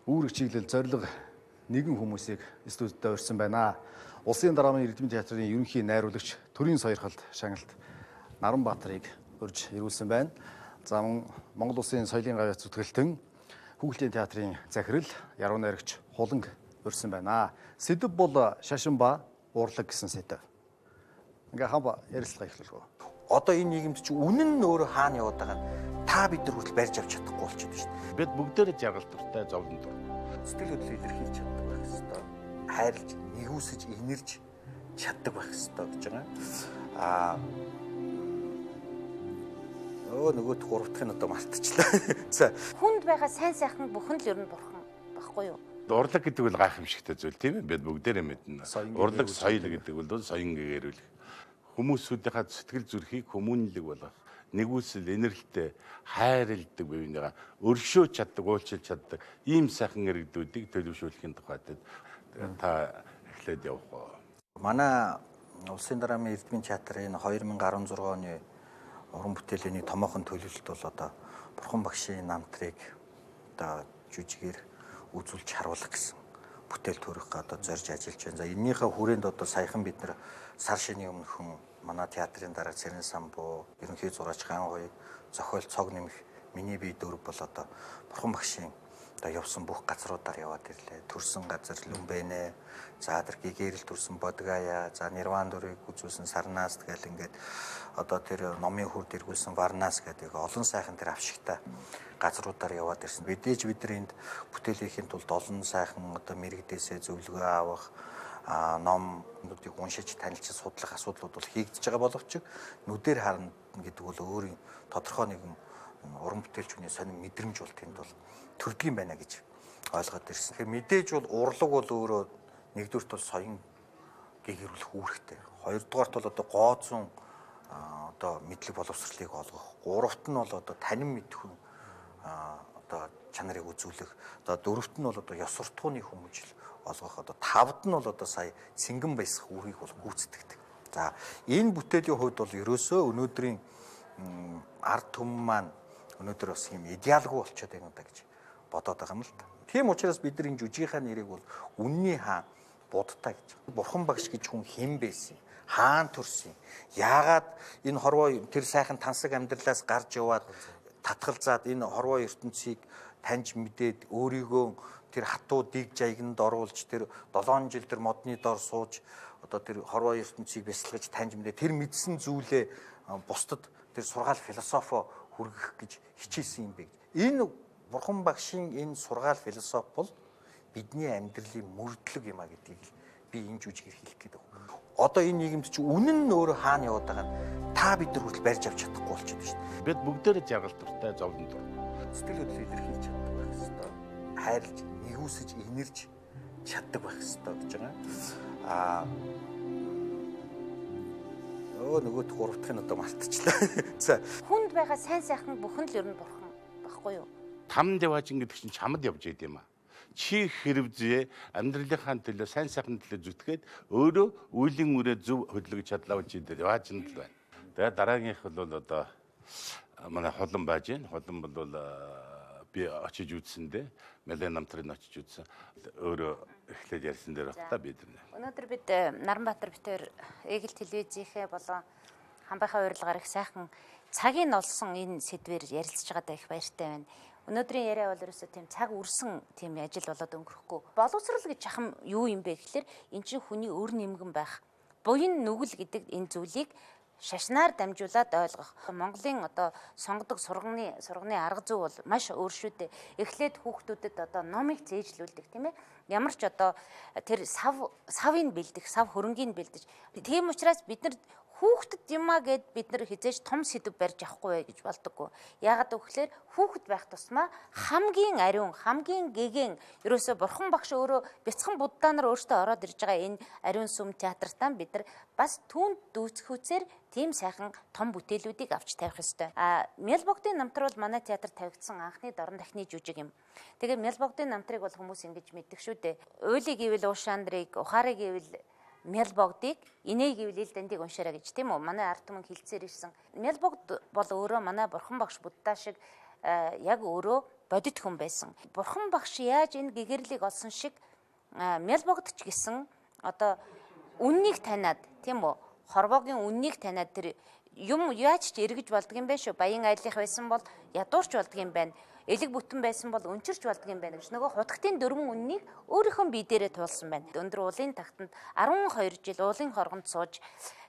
үүрэг чиглэл зорилго нэгэн хүмүүсийг студидд урьсан байна. Улсын драмын эрдэмтэн театрын ерөнхий найруулагч Төрийн Сойрхолд Шаналт Наранбаатарыг урьж ирүүлсэн байна. За Монгол Улсын соёлын гавьяа зүтгэлтэн Хүүхлийн театрын захирал яруу найрагч Хуланг урьсан байна. Сэдэв бол шашин ба урлаг гэсэн сэдэв. Ингээ хамба ярилцлага эхлүүлгөө. Одоо энэ нийгэмд чи үнэн нь өөрөө хаана яваад байгаа нь та бид нар хүртэл барьж авч чадахгүй болчиход байна шүү дээ. Бид бүгдээрээ жаргал дуртай, зовлон дур. Сэтгэл хөдлөлийг илэрхийлж чаддаг байх хэрэгтэй. Хайрлж, нэгүсэж, инэрж чаддаг байх хэрэгтэй гэж байгаа. Нөгөө гурав дахь нь одоо мартчихлаа. За. Хүнд байгаа сайн сайхан бүхэн л ер нь бурхан баггүй юу? Урлаг гэдэг бол гайхамшигтай зүйл тийм ээ. Бид бүгдээрээ мэднэ. Урлаг соёл гэдэг бол соён гээрүүлэх. Хүмүүсүүдийнхээ сэтгэл зүрхийг хүмүүнлэг болгох, нэгүсэл, инэрлэлтэй хайрладаг бивнийгаа өргөшөөж чаддаг, уулчилж чаддаг ийм сайхан иргэдүүдийг төлөвшүүлэхийн тухайд та эхлээд явах уу? Манай Улсын драмын эрдэмтэн театрын 2016 оны уран бүтээлийн томоохон төлөвлөлт бол одоо Бурхан багшийн намтрыг одоо жүжигээр үзүүлж харуулах гэсэн бүтээл төрөх одоо зорж ажиллаж байна. За энэнийхээ хүрээнд одоо саяхан бид нар сар шинийн өмнөхөн манай театрын дарга Цэрэн самбуу, ерөнхий зураач Ган хоёрыг зохиол цог нэмэх миний бие дөрв бол одоо Бурхан багшийн одоо явсан бүх газруудаар яваад ирлээ. Төрсөн газар Люмбэнэ, за тэр гэгэрэл төрсөн Бодгая, за Нирван дөрвийг үзүүлсэн Сарнаас тэгэл ингээд одоо тэр номын хүрд эргүүлсэн Варнаас гэдэг олон сайхан тэр авшигтай газруудаар яваад ирсэн. Бидээж бид нар энд бүтээлхийн тулд олон сайхан одоо мэрэгдээсээ зөвлөгөө авах номуудыг уншиж танилцж судлах асуудлууд бол хийгдэж байгаа боловч нүдээр харна гэдэг бол өөрийн тодорхой нэгэн уран бүтээлч хүний сонин мэдрэмж бол тэнд бол төрдөг юм байна гэж ойлгоод ирсэн. Тэгэхээр мэдээж бол урлаг бол өөрөө нэгдүгürt бол соён гэгэрүүлэх үүрэгтэй. Хоёрдугаарт бол одоо гооцсон одоо мэдлэг боловсролыг олгох. Гуравт нь бол одоо танин мэдхүн одоо чанарыг үзүүлэх. Одоо дөрөвт нь бол одоо ёс суртахууны хүмүүжил олгох. Одоо тавд нь бол одоо сая цэнгэн баясах үүргийг бол гүйцэтгэдэг. За энэ бүтээлийн хувьд бол ерөөсөө өнөөдрийн ард түмэн маань өнөөдөр бас юм идеалгүй болчиход байна удаа гэж бодоод байгаа юм л та. Тийм учраас бид нар энэ жүжигийнхаа нэрийг бол үнний хаан будтай гэж. Бурхан багш гэж хүн хэн байсан? Хаан төрсөн? Яагаад энэ хорвоо тэр сайхан тансаг амьдралаас гарч яваад татгалзаад энэ хорвоо ертөнцийг таньж мэдээд өөрийгөө тэр хатуу дэг жаягнд оруулж тэр 7 жил тэр модны дор сууж одоо тэр хорвоо ертөнцийг бясалгаж таньж мэдээ тэр мэдсэн зүйлээ бусдад тэр сургаал философо хүргэх гэж хичээсэн юм бэ. Энэ Бурхан багшийн энэ сургаал философи бол бидний амьдралын мөрдлөг юм а гэдгийг би энэ жүжигээр хэлэх гээд байна. Одоо энэ нийгэмд чи үнэн нь өөрөө хаана яваад байгаа нь та бид нар хүртэл барьж авч чадахгүй болчиход байна шүү дээ. Бид бүгдээрээ жаргал дуртай, зовлон дур. Сэтгэл хөдлөлийг илэрхийлж чаддаг байх хэрэгтэй. Хайрлж, нэгүсэж, инэрж чаддаг байх хэрэгтэй гэж байгаа. Нөгөө гурав дахь нь одоо мартчихлаа. За. Хүнд байгаа сайн сайхан бүхэн л ер нь бурхан баггүй юу? Там деважин гэдэг чинь чамд явж байд юм а. чи хэрэгзээ амьдралынхаа төлөө сайн сайхан төлөө зүтгээд өөрөө үеийн үрээ зөв хөдөлгөж чадлаа гэж яаж юм л байна. Тэгээд дараагийнх бол одоо манай холон байж гэн. Холон бол би очиж үзсэндээ Мэлэн намтрыг очиж үзсэн. Өөрөө эхлээд ярьсан дээр багтаа бид нар. Өнөөдөр бид Наранбаатар битээр Эгэл телевизийнхээ болон хамбайхаа урилгаар их сайхан цагийг олсон энэ сэдвээр ярилцж байгаадаа их баяртай байна. Өнөөдрийн яриа бол ерөөсөө тийм цаг үрсэн тийм ажил болоод өнгөрөхгүй. Боловсрал гэж ахам юу юм бэ гэхээр эн чинь хүний өр нэмгэн байх. Буян нүгэл гэдэг энэ зүйлийг шашнаар дамжуулаад ойлгох. Монголын одоо сонгодог сурганы арга зүй бол маш өөр шүү дээ. Эхлээд хүүхдүүдэд одоо номыг зээжлүүлдэг тийм ээ. Ямар ч одоо тэр савыг бэлдэх, сав хөрөнгийг бэлдэж. Тийм учраас бид нар хүүхдэд юмаа гэд бид нар хизээж том сэдв барьж авахгүй гэж болдоггүй. Яагаад гэвэл хүүхэд байх тусмаа хамгийн ариун, хамгийн гэгэн ерөөсө бурхан багш өөрөө бяцхан буддаа нар өөртөө ороод ирж байгаа энэ ариун сүм театртаа бид нар бас түүнд дүүцхүүцээр тийм сайхан том бүтээлүүдийг авч тавих ёстой. Мэлбогдын намтар бол манай театрт тавигдсан анхны дорн дахны жүжиг юм. Тэгээ Мэлбогдын намтрыг бол хүмүүс ингэж мэддэг шүү дээ. Уйлыг гэвэл Уушандрыг, Ухаарыг гэвэл Мэлбогдыг, Инээ гэвэл ил дандыг уншаарай гэж тийм үү? Манай ард түмэн хэлцээр ирсэн. Мэлбогд бол өөрөө манай бурхан багш Будда шиг яг өөрөө бодит хүн байсан. Бурхан багш яаж энэ гэгэрлийг олсон шиг Мэлбогд ч гэсэн одоо үннийг таниад тийм үү? Хорвоогийн үннийг таниад тэр юм яаж ч эргэж болдго юм бэ шүү. Баян айлынх байсан бол ядуурч болдго юм байна. Элэг бүтэн байсан бол өнчирч болдго юм байна гэж нөгөө хутгтын дөрвөн үннийг өөрийнхөө бие дээрээ туулсан байна. Өндөр уулын тагтанд 12 жил уулын хоргонд сууж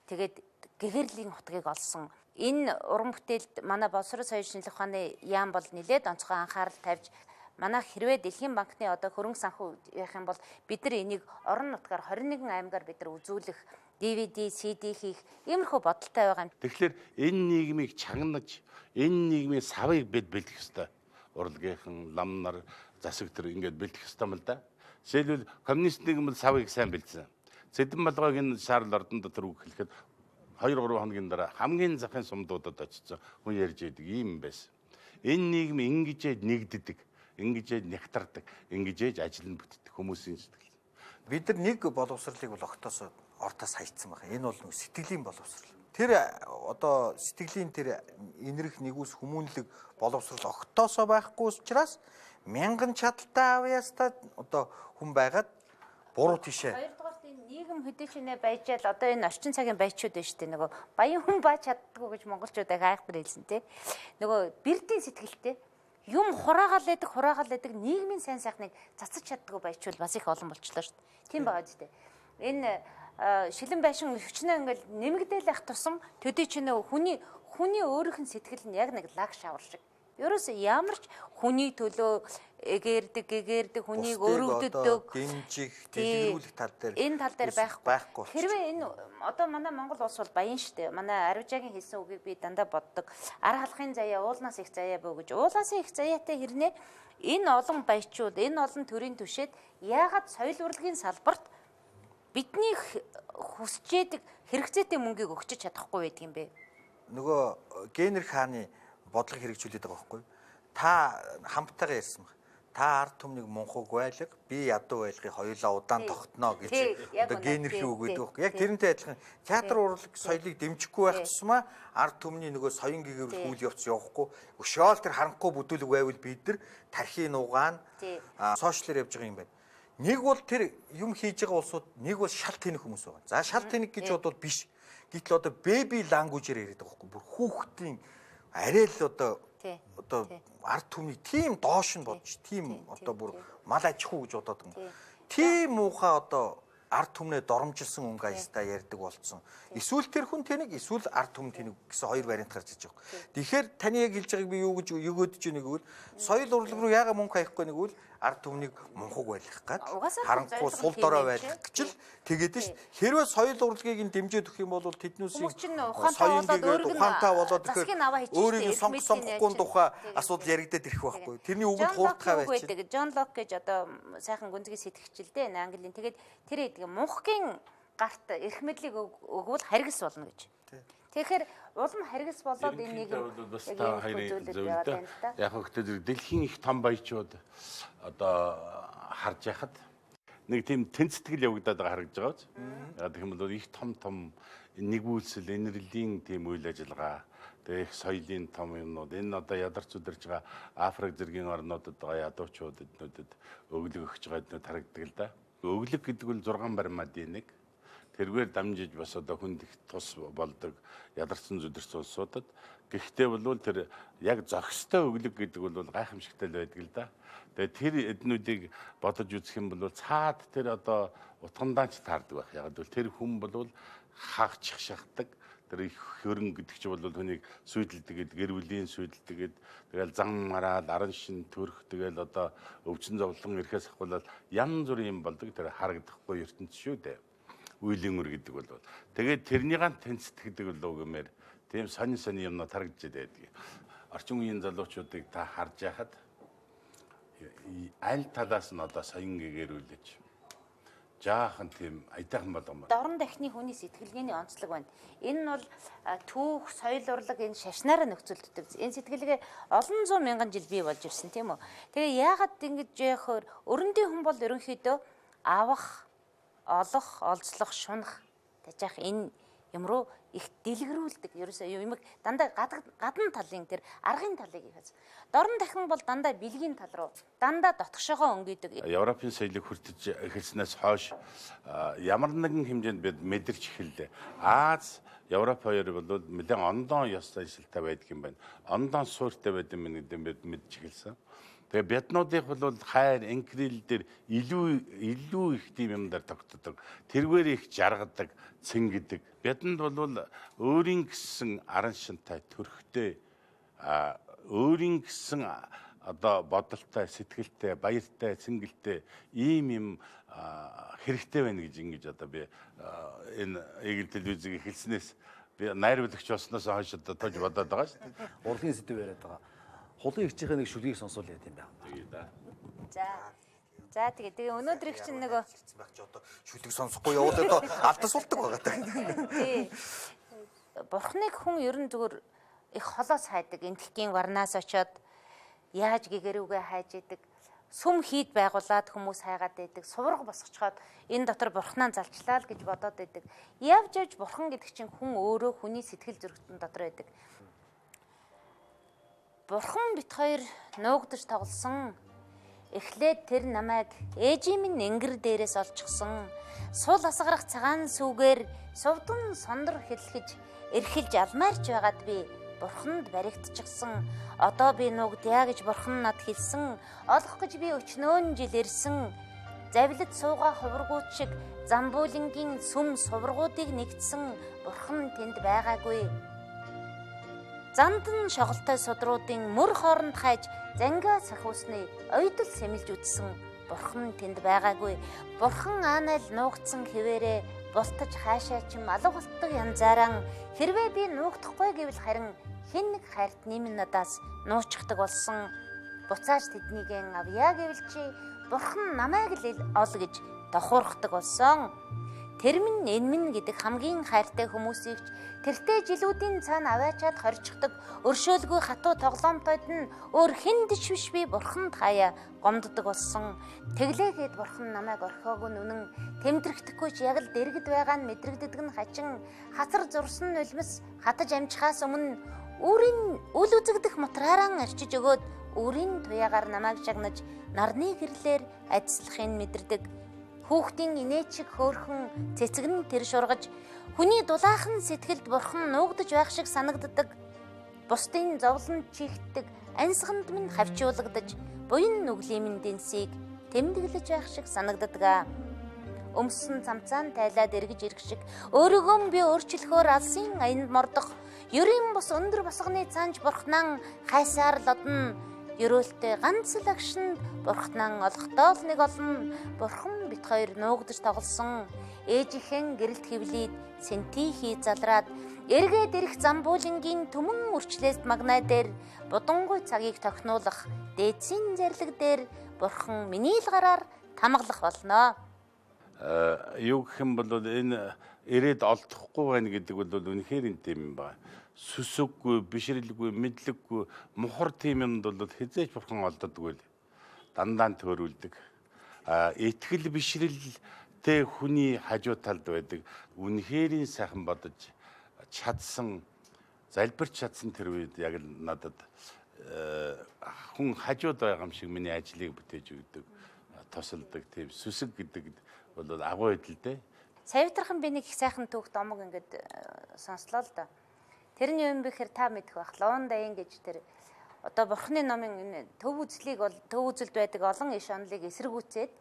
тэгээд гэгэрлийн хутгийг олсон. Энэ уран бүтээлд манай боловсрол соёлын шинжилгээ ухааны яам бол нэлээд онцгой анхаарал тавьж манай хэрвээ Дэлхийн банкны одоо хөрөнгө санхүү явах юм бол бид нар энийг орон нутгаар 21 аймгаар бид нар үзүүлэх DVD, CD хийх иймэрхүү бодолтой байгаа юм. Тэгэхээр энэ нийгмийг чагнаж, энэ нийгмийн савыг бид бэлдэх ёстой. Урлагийнхан, лам нар, засаг төр ингээд бэлдэх ёстой юм л да. Жишээлбэл коммунист нийгэм бол савыг сайн бэлдсэн. Цэдэн балгыг энэ Шарл ордон дотор үхэхэд 2-3 хоногийн дараа хамгийн захын сумдуудад очсон хүн ярьж идэг юм байсан. Энэ нийгэм ингэжээ нэгддэг, ингэжээ нягтардаг, ингэжээ ажил нь бүтдэг хүмүүсийн сэтгэл. Бид нар нэг боловсролыг бол огтоос ортоос хайцсан байна. Энэ бол нэг сэтгэлийн боловсрол. Тэр одоо сэтгэлийн тэр энэрх нэгүс хүмүүнлэг боловсрол огтоосоо байхгүй учраас мянган чадaltaй авьяастай одоо хүн байгаад буруу тишээ. Хоёрдугаар энэ нийгэм хөдөлгөөнөө баяжаал одоо энэ орчин цагийн баячууд байна шүү дээ. Нөгөө баян хүн бааж чаддгүй гэж монголчууд айхтар хэлсэн тий. Нөгөө бэрдийн сэтгэлтэй юм хураагаал байдаг нийгмийн сайн сайхныг цацаж чаддгүй баячвал бас их олон болчлоо шүү дээ. Тийм байгаа зү. Энэ шилэн байшин өчнөө ингээл нэмэгдээл ах тусам төдий ч нөө хүний өөрийнх нь сэтгэл нь яг нэг лаг шавар шиг. Ерөөсөө ямар ч хүний төлөө гэгэрдэг хүнийг өрөвддөг дэмжих дэлгэрүүлэх тал дээр энэ тал дээр байхгүй. Хэрвээ энэ одоо манай Монгол улс бол баян штэ. Манай Аривжагийн хэлсэн үгийг би дандаа боддог. Ар халахын заяа уулнаас их заяа бөө гэж. Уулаас их заяатай хэрнээ энэ олон баячууд, энэ олон төрийн түшээд яагаад соёл урлагийн салбарт бидний хүсчээдэг хэрэгцээтэй мөнгийг өгч чадахгүй байдаг юм бэ? Нөгөө генер хааны бодлого хэрэгжүүлээд байгаа байхгүй. Та хамттайгаа ярьсан баг. Та ард түмнийг мунхаг байлга, би ядуу байлгыг хоёулаа удаан тогтноо гэж одоо генерхийн үг гэдэг байхгүй. Яг тэрнтэй адилхан театр урлаг соёлыг дэмжихгүй байх тусмаа ард түмний нөгөө соён гэгэврэл үйл явц явахгүй. Өшөөл тэр харанхуй бүдүүлэг байвал бид нар тархи нугаан сошиалэр явж байгаа юм байна. Нэг бол тэр юм хийж байгаа улсууд нэг бол шал тэнэг хүмүүс байгаа. За шал тэнэг гэж бодвол биш. Гэтэл одоо baby language-ээр яриад байгаа байхгүй. Бүр хүүхдийн арай л одоо ард түмний тийм доош нь бодож, тийм одоо бүр мал аж ахуй гэж бодоод байгаа. Тийм муухай одоо ард түмнээ доромжилсан өнгө аястай ярьдаг болсон. Эсвэл тэр хүн тэнэг, эсвэл ард түмэн тэнэг гэсэн хоёр вариант гарч иж байгаа. Тэгэхээр таны яг хэлж байгааг би юу гэж өгөөдөж байна гэвэл соёл урлаг руу яага мөнгө хаяхгүй нэг үл ард түмнийг мунхаг байлгах гад харанхуй сул дорой байлгах гэж л тэгээд ш. Хэрвээ соёл урлагийг нь дэмжиж өгөх юм бол тэднүүсийн ухаантай болоод өөрийг сонгохгүй тухай асуудал яригдаад ирэх байхгүй. Тэрний үгэнд хуурдахаа байж. Джон Лок гэж одоо сайхан гүнзгий сэтгэгчилтэй Английн. Тэгээд тэр мунхгийн гарт эрх мэдлийг өгвөл харгас болно гэж. Тэгэхээр улам харгас болоод энэ нэг яг хөөхтэй дэлхийн их том баячууд одоо харж яхад нэг тийм тэнцэтгэл явагдаад байгаа харагдаж байгаа биз. Яг гэх юм бол их том нэгүүлсэл энерлийн тийм үйл ажиллагаа тэгээ их соёлын том юмнууд энэ одоо ядарч үдэрж байгаа Африк зэргийн орнуудад байгаа ядуучууд эднүүдэд өглөг өгч байгаа эднүүд харагддаг л да. Өглөг гэдэг бол 6 баримадын нэг. Тэргээр дамжиж бас одоо хүнд их тус болдог ядарсан зүдэрч улсуудад. Гэхдээ бол тэр яг зохистой өглөг гэдэг бол гайхамшигтай л байдаг л да. Тэгээ тэр эднүүдийг бодож үзэх юм бол цаад тэр одоо утгандаа ч таардаг байх. Яг бол тэр хүн бол хаагчих шахдаг. Тэр их хөрөн гэдэг чинь бол түүнийг сүйдэлдэгэд, гэр бүлийн сүйдэлдэгэд, тэгэл зан мараад, аран шин төрх, тэгэл одоо өвчин зовлон ирэхээс ахвал янз бүрийн юм болдог. Тэр харагдахгүй ертөнц шүү дээ. Үйлийн үр гэдэг бол. Тэгээд тэрнийгаан тэнцэтгэдэг л гэмээр тийм сони юмнууд харагдаж байдаг. Орчин үеийн залуучуудыг та харж яхад аль талаас нь одоо соён гэгэрүүлж жаахан тийм айтайхан болгоомор. Дорн дахны хүний сэтгэлгээний онцлог байна. Энэ нь бол түүх, соёл урлаг энэ шашнаараа нөхцөлддөг. Энэ сэтгэлгээ олон зуун мянган жил бий болж ирсэн тийм үү. Тэгээ яагаад ингэж яахаар өрөндийн хүн бол ерөнхийдөө авах, олох, олзлох, шунах гэж яах энэ юм руу их дэлгэрүүлдэг. Ерөөсөө юмэг дандаа гадна талын тэр аргын талыг ихээс. Дорн дахин бол дандаа бэлгийн тал руу дандаа дотгошоогоо өнгөдөг. Европын соёлыг хүртэж эхэлснээс хойш ямар нэгэн хэмжээнд бид мэдэрч эхэллээ. Аз, Европ хоёр бол нэлээд ондоон ёс заншилтай байдаг юм байна. Ондоон суурьтай байдаг юм гэдэг бид мэдж эхэлсэн. Тэгээ бяднуудынх бол хайр, инкрил дээр илүү их тийм юм дээр тогтдог. Тэргээр их жаргадаг, цэнгэдэг. Бяднад бол өөрийн гэсэн аран шинтай, төрхтэй, өөрийн гэсэн одоо бодолтой, сэтгэлтэй, баяртай, цэнгэлтэй ийм юм хэрэгтэй байна гэж ингэж одоо би энэ эгэл телевизийг эхэлснээс би найруулагч болсноос хойш одоо тож бодоод байгаа шүү дээ. Урлагийн сэдв яриад байгаа. Хулын ирчийнхээ нэг шүлгийг сонсвол яа гэм бэ? Тэгээ да. За тэгээ өнөөдрийг чинь нөгөө ирсэн байх чи одоо шүлэг сонсохгүй яваад одоо алдасуулдаг байгаа даа. Тий. Бурхныг хүн ер нь зүгээр их холоос хайдаг. Энтхгийн варнаас очоод яаж гэгэрүүгээ хайж идэг. Сүм хийд байгуулад хүмүүс хайгаад байдаг. Сувраг босгочхоод энэ дотор бурхнаа залчлаа л гэж бодоод байдаг. Явж бурхан гэдэг чинь хүн өөрөө хүний сэтгэл зүрхтэн дотор байдаг. Бурхан бит хоёр нуугдаж тоглосон. Эхлээд тэр намайг ээжийн минь энгэр дээрээс олчихсон. Сул асгарах цагаан сүгээр сувдан сондор хэлхэж эрхэлж алмаарч байгаад би бурханд баригдчихсан. Одоо би нуугдъя гэж бурхан над хэлсэн. Олох гэж би өчнөөн жил ирсэн. Завлид сууга хувргууд шиг замбуулингийн сүм сувргуудыг нэгтсэн. Бурхан тэнд байгаагүй. Зандан шоголтой судруудын мөр хооронд хайж зангиа сахиусны ойдол сэмэлж үтсэн. Бурхан тэнд байгаагүй. Бурхан аанал нуугдсан хэвээрээ бултаж хаашаа чим алга болтдог янзаараа хэрвээ би нуугдахгүй гэвэл харин хэн нэг хайрт нэмэн надаас нуучдаг болсон. Буцааж тэднийгэн авъя гэвэл чи бурхан намайг л ол гэж дохуурхдаг болсон. Тэр минь энэ минь гэдэг хамгийн хайртай хүмүүсийг тэртээ жилүүдийн цаана аваачаад хорчихдаг өршөөлгүй хатуу тоглоомтойд нь өөр хэн дэч биш би бурханд хаяа гомддог болсон. Тэглээгээд бурхан намайг орхиог нь үнэн тэмдэрэгдэхгүй ч яг л дэргэд байгаа нь мэдрэгддэг нь хачин хацар зурсан нулимс хатаж амжихаас өмнө өөрийн үл үзэгдэх мотраараа арчиж өгөөд өөрийн туяагаар намайг шагнаж нарны гэрлээр ажиллахыг мэдэрдэг. Хүүхдийн инээчиг хөөрхөн цэцэг нь тэр шургаж хүний дулаахан сэтгэлд бурхан нуугдаж байх шиг санагддаг. Бусдын зовлонд чихдэг ансганд минь хавчуулгадаж буян нүглийн минь дэнсийг тэмдэглэж байх шиг санагддаг. Өмсөн цамцаан тайлаад эргэж ирэх шиг өөрийгөө би өөрчлөхөөр алсын аянд мордох. Ерийн бус өндөр босгоны цаанч бурхнаа хайсаар л одно. Ерөөлтэй ганц л агшинд бурхнаа олохдоо л нэг олно. Бурхан бит хоёр нуугдаж тоглосон. Ээжийнхэн гэрэлт хөвлийд сэнти хий залраад эргээд ирэх замбуулингийн төмөн үрчлээс магнай дээр будангуй цагийг тохинуулах дээдсийн зарлиг дээр бурхан миний л гараар тамгалах болно. Юу гэх юм бол энэ ирээд олдохгүй байна гэдэг бол үнэхээр энэ тийм юм байна. Сүсэггүй, бишрэлгүй, мэдлэггүй, мухар тийм юмд бол хизээч бурхан олддоггүй л. Дандаа төөрүүлдэг. итгэл бишрэлтэй хүний хажуу талд байдаг үнэхэрийн сайхан бодож чадсан залбирч чадсан тэр үед яг л надад хүн хажууд байгаа юм шиг миний ажлыг бүтээж өгдөг, тусалдаг тийм сүсэг гэдэг бол агуу идэл дээ. Савитрхан би нэг их сайхан түүх домог ингээд сонслоо л да. Тэрний юм бэхэр та мэдэх байх. Ловон даян гэж тэр одоо бурхны номын төв үзлийг бол төв үзэлд байдаг олон иш онолыг эсэргүүцээд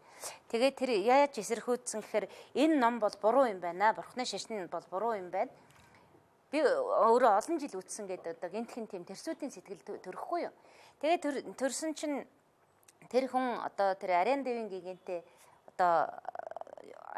тэгээд тэр яаж эсэргүүцсэн гэхээр энэ ном бол буруу юм байна. Бурхны шашин бол буруу юм байна. Би өөрөө олон жил үтсэн гэдэг одоо гинтхэн тийм тэрсүүдийн сэтгэл төрөхгүй юу. Тэгээд төрсөн чинь тэр хүн одоо тэр Ариан Дэвийн гигэнтэй одоо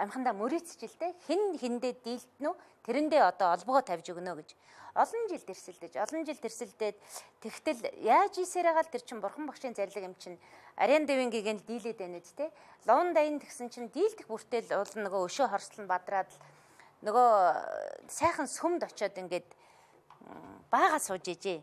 амхандаа мөрийцжилтэй хиндээ дийлдэнүү тэрэндээ одоо олбогоо тавьж өгнө гэж олон жил тэрсэлдээд тэгтэл яаж ийсэрээгаал тэр чин бурхан багшийн зарлиг юм чин Ариан Дэвийн гигэнд дийлээд байна үсттэй ловон даян тэгсэн чин дийлдэх бүртэл уул нөгөө өшөө хорслон бадраад нөгөө сайхан сүмд очиод ингээд баагаа сууж ижээ.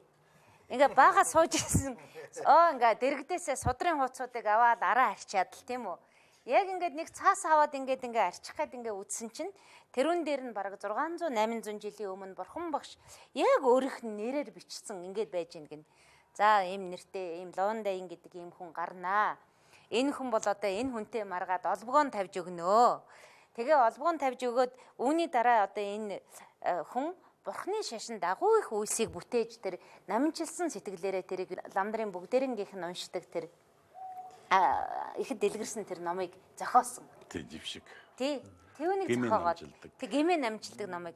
Ингээ баагаа сууж исэн ингээ дэрэгдээсээ судрын хууцуудыг аваад араа арчаад л тийм үү. Яг ингээд нэг цаас аваад ингээд арчих гээд ингээд үдсэн чинь тэрүүн дээр нь бараг 600 800 жилийн өмнө бурхан багш яг өөрийнх нь нэрээр бичсэн ингээд байж гин. За ийм нэртэй ийм ловон даян гэдэг ийм хүн гарнаа. Энэ хүн бол одоо энэ хүнтэй маргаад олбогоо тавьж өгнөө. Тэгээ олбогоо тавьж өгөөд үүний дараа одоо энэ хүн бурхны шашин дагуу их үйлсийг бүтээж тэр намжилсан сэтгэлээрээ тэрийг ламдрын бүгдээрнгийнх нь уншдаг тэр ихэд дэлгэрсэн тэр номыг зохиосон. Тэг жившиг. Тий. Тэвнийг зохиогоод тэг гэмээ намжилдаг номыг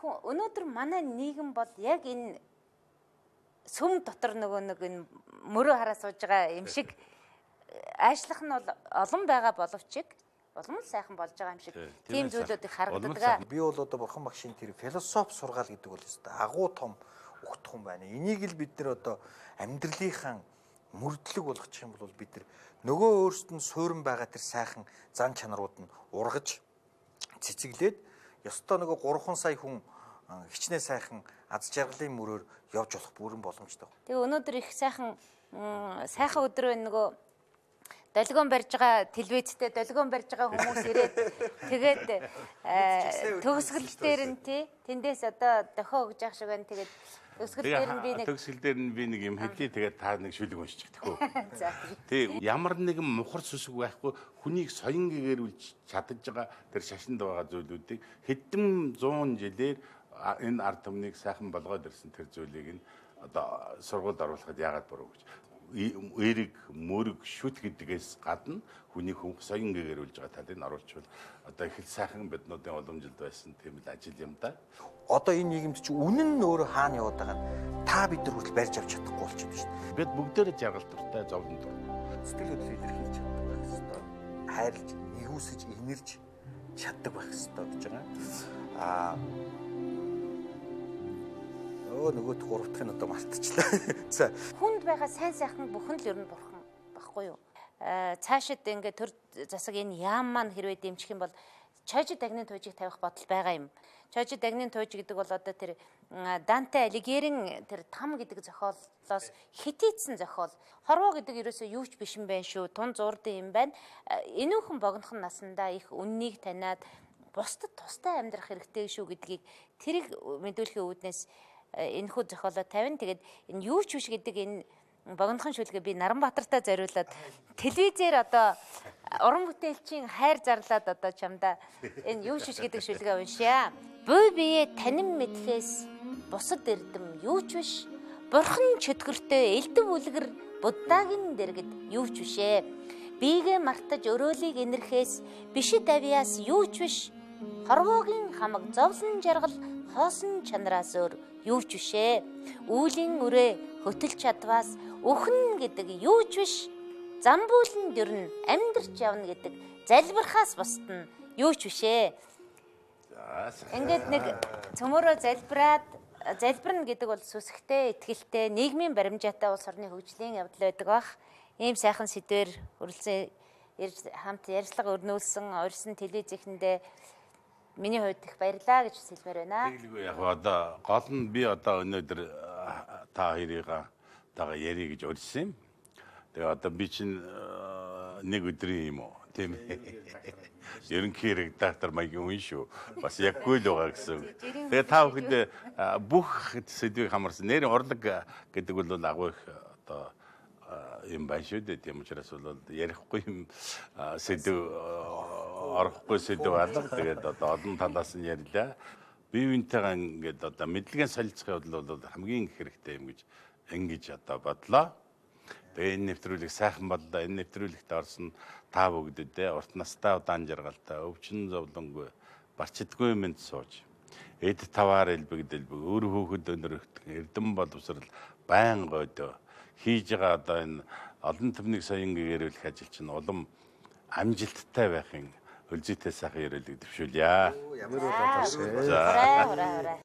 өнөөдөр манай нийгэм бол яг энэ сүм дотор нөгөө нэг энэ мөрөө хараа сууж байгаа юм шиг аашлах нь бол олон байгаа боловч улам л сайхан болж байгаа юм шиг тийм зүйлүүд их харагддаг. Би бол одоо бурхан багшийн тэр философи сургаал гэдэг бол өстой агуу том өгтөх юм байна. Энийг л бид нэр одоо амьдралынхаа мөрдлөг болгочих юм бол бид нар нөгөө өөрсдөд нь суурин байгаа тэр сайхан зан чанарууд нь ургаж цэцэглээд ёстой нөгөө 3 сая хүн хичнээн сайхан аз жаргалын мөрөөр явж болох бүрэн боломжтой. Тэгээ өнөөдөр их сайхан өдөр байна нөгөө долгион барьж байгаа телевизтэй долгион барьж байгаа хүмүүс ирээд тэгээд төгсгөл дээр нь тэндээс одоо дохио өгж явах шиг байна. Тэгээд төгсгөл дээр нь би нэг юм хэлье. Тэгээд та нэг шүлэг уншчих тэхүү. Тэг ямар нэгэн мухар сүсэг байхгүй хүнийг соён гэгэрүүлж чадаж байгаа тэр шашинд байгаа зүйлүүдийг хэдэн 100 жилээр энэ ард түмнийг сайхан болгоод ирсэн тэр зүйлийг нь одоо сургуульд оруулахад яагаад буруу гэж эрэг мөрөг шүт гэдгээс гадна хүний хүн соён гэгэрүүлж байгаа талыг оруулчвал одоо их сайхан биднуудын уламжилд байсан тийм л ажил юм да. Одоо энэ нийгэмд чи үнэн нь өөрөө хаана яваад байгаа нь та бид нар хүртэл барьж авч чадахгүй болчиход байна шүү дээ. Бид бүгдээрээ жаргал дуртай, зовлон дур. Сэтгэл хөдлөлийг илэрхийлж чаддаг байх хэрэгтэй. Хайрлж, нэгүсэж, инэрж чаддаг байх хэрэгтэй гэж байгаа. Нөгөө гуравдах нь одоо мартчихлаа. За. Хүнд байгаа сайн сайхан бүхэн л ер нь бурхан баггүй юу? Цаашид ингээд төр засаг энэ яам маань хэрвээ дэмжих юм бол Чожид Агнын туужийг тавих бодол байгаа юм. Чожид Агнын тууж гэдэг бол одоо тэр Данте Алигерийн тэр там гэдэг зохиолоос хитийдсэн зохиол. Хорвоо гэдэг ерөөсөө юу ч биш юм байна шүү. Тун зурдын юм байна. Энүүхэн богинохын насандаа их үннийг таниад бусдад тустай амьдрах хэрэгтэй шүү гэдгийг тэрийг мэдүүлэхийн үүднээс энэхүү зохиолоо тавина. Тэгээд энэ юу ч биш гэдэг энэ богинохон шүлгээ би Наранбаатартай зориулаад телевизээр одоо уран бүтээлчийн хайр зарлаад одоо чамда энэ юу ч биш гэдэг шүлгээ уншия. Буй бие танин мэдхээс бусад эрдэм юу ч биш. Бурхан чөтгөртэй элдв үлгэр буддагийн дэргэд юу ч бишээ. Биегээ мартаж өрөөлийг инэрхээс бишид авьяас юу ч биш. Хорвоогийн хамаг зовлон жаргал хоосон чанараас өөр юу ч бишээ. Үүлийн үрээ хөтөлж чадваас өхөн гэдэг юу ч биш. Замбууланд дөрн амьдарч явна гэдэг залбирхаас бусд нь юу ч бишээ. Ингээд нэг цөмөрөө залбирна гэдэг бол сүсгтэй, итгэлтэй, нийгмийн баримжаатай улс орны хөгжлийн явдал байдаг бах. Ийм сайхан сэдвэр хүрэлцэн хамт ярилцлага өрнүүлсэн урьсан телевизэхэндээ миний хувьд их баярлаа гэж хэлмээр байна. Тэглгүй яг одоо гол нь би одоо өнөөдөр та хоёрыгаа ярих гэж урьсан юм. Тэгээ одоо би чинь нэг өдрийн юм уу Тийм ээ. Ерөнхий редактор маягийн хүн шүү. Бас яггүй л байгаа гэсэн. Тэгээ та бүхэд бүх сэдвийг хамарсан. Нэрийн урлаг гэдэг бол агуу их одоо юм байна шүү дээ. Тийм учраас бол ярихгүй юм сэдв орохгүй сэдв алга. Тэгээд одоо олон талаас нь ярьлаа. Бие биентэйгээ ингээд одоо мэдлэгийн солилцохын бол хамгийн их хэрэгтэй юм гэж ингэж одоо бодлоо. Тэгээ энэ нэвтрүүлэг сайхан боллоо. Энэ нэвтрүүлэгт орсон та бүгдэдээ урт настай удаан жаргалтай өвчин зовлонгүй барчдаггүй мэд сууж эд таваар элбэгдэлбэг өр хөөхөд өнөрөгдөх эрдэм боловсрал байн гойдоо хийж байгаа одоо энэ олон түвнийг соён гээрүүлэх ажил чинь улам амжилттай байхын өлзийтэй сайхан ярилцлыг төвшүүлье. Ямар удаа тасгай. Ураа.